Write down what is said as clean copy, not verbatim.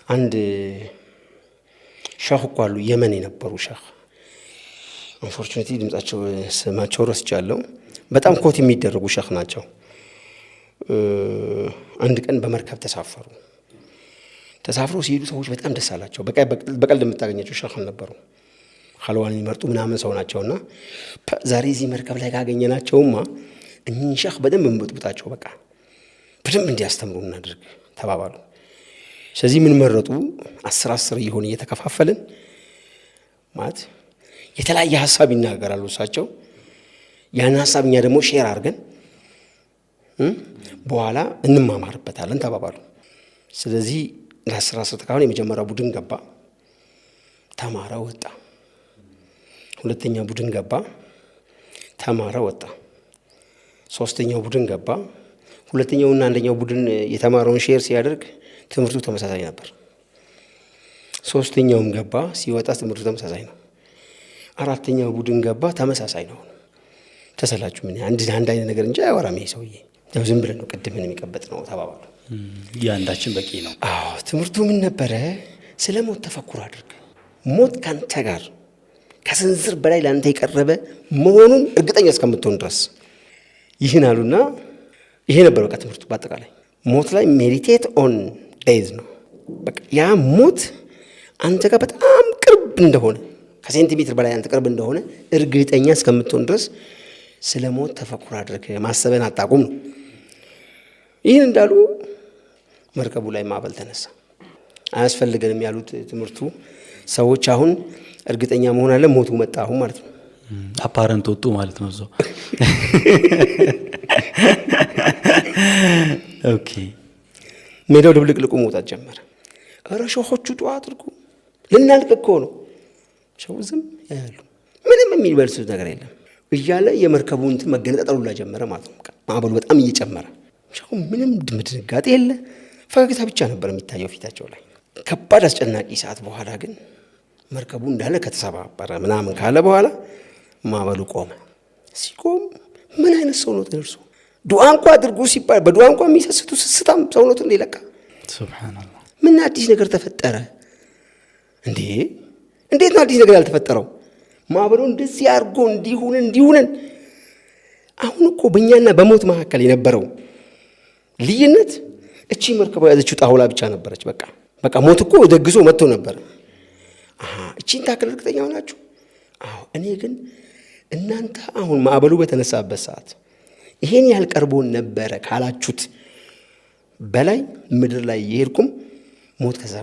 አንድ ሸህ እኮ አሉ የመን የነበሩ ሸህ አንፎርቹኔትሊ ድምጻቸው ስማቸው ረስቻለሁ በጣም ኮት የሚደረጉ ሸህ ናቸው አንድ ቀን በመርከብ ተሳፍረው ሲሄዱ ሰዎች በጣም ደስ አላቸው በቀልድ የምታገኛቸው ሸህ ነበሩ ሐልዋን ይመርጡ ምናምን ሰው ናቸውና ዛሬ እዚህ መርከብ ላይ ካገኘናቸውማ እኚህ ሸህ በደንብ እንብጥብጣቸው በቃ በደንብ እንዲያስተምሩ እናድርግ ተባባሉ ስለዚህ ምን መረጡ 10 ይሆን እየተከፋፈልን ማለት የተለያየ ሐሳብ ይናገራሉ እሳቸው ያን ሐሳብ እኛ ደግሞ ሼር አድርገን በኋላ እንማማርበታለን ተባባሉ ስለዚህ ለ10 ተካፈለ የመጀመሪያው ቡድን ገባ ተማረ ወጣ ሁለተኛው ቡድን ገባ ተማረ ወጣ ሶስተኛው ቡድን ገባ ሁለተኛውና አንደኛው ቡድን የተማረውን ሼር ሲያደርግ ትምህርቱ ተመሳሳይ ነበር ሶስተኛውም ገባ ሲወጣ ትምህርቱ ተመሳሳይ ነው አራተኛው ቡድን ገባ ተመሳሳይ ነው ተሰላችሁ ምን አንድ አይነት ነገር እንጂ አያወራም ይሄ ሰውዬ ያው ዝም ብለን ነው ቅድም የሚቀበጥ ነው ተባባሉ ያንዳችን በቂ ነው ትምህርቱ ምን ነበረ ስለሞት ተፈኩር አድርግ ሞት ካንተ ጋር ከስንዝር በላይ ላንተ የቀረበ መሆኑን እርግጠኛ እስከምትሆን ድረስ ይህን አሉና ይሄ ነበር በቃ ትምህርቱ በአጠቃላይ ሞት ላይ ሜዲቴት ኦን ዴዝ ነው በቃ ያ ሞት አንተ ጋር በጣም ቅርብ እንደሆነ ከሴንቲሜትር በላይ አንተ ቅርብ እንደሆነ እርግጠኛ እስከምትሆን ድረስ ስለሞት ተፈኩር አድርግ ማሰብን አጣቁም ነው ይህን እንዳሉ መርከቡ ላይ ማዕበል ተነሳ አያስፈልገንም ያሉት ትምህርቱ ሰዎች አሁን እርግጠኛ መሆን አለ ሞቱ መጣ አሁን ማለት ነው አፓረንት ወጡ ማለት ነው እዛው ኦኬ ሜዳው ድብልቅልቁ መውጣት ጀመረ ኧረ ሸሆቹ ዱዓ አድርጉ ልናልቅ እኮ ነው ሸው ዝም ያያሉ ምንም የሚበልሱት ነገር የለም እያለ የመርከቡን እንትን መገነጣጠሉላ ጀመረ ማለት ነው ማዕበሉ በጣም እየጨመረ ሸው ምንም ድምድጋጤ የለ ፈገግታ ብቻ ነበር የሚታየው ፊታቸው ላይ ከባድ አስጨናቂ ሰዓት በኋላ ግን መርከቡ እንዳለ ከተሰባበረ ምናምን ካለ በኋላ ማዕበሉ ቆመ ሲቆም ምን አይነት ሰው ነው ተርሶ ዱዓ እንኳን አድርጉ ሲባል በዱዓ እንኳን የሚሰስቱ ስስታም ሰውነቱን ይለቃ ሱብሃንአላህ ምን አዲስ ነገር ተፈጠረ እንዴት ነው አዲስ ነገር ያልተፈጠረው ማዕበሉ እንደዚህ አርጎ እንዲሁን አሁን እኮ በእኛና በሞት መካከል የነበረው ልዩነት እቺ መርከቡ ያዘችው ጣውላ ብቻ ነበረች በቃ ሞት እኮ ደግሶ መጥቶ ነበር እቺን ታክል እርግጠኛ ሆናችሁ እኔ ግን እናንተ አሁን ማዕበሉ በተነሳበት ሰዓት ይሄን ያህል ቀርቦን ነበረ ካላችሁት በላይ ምድር ላይ የሄድኩም ሞት ከዛ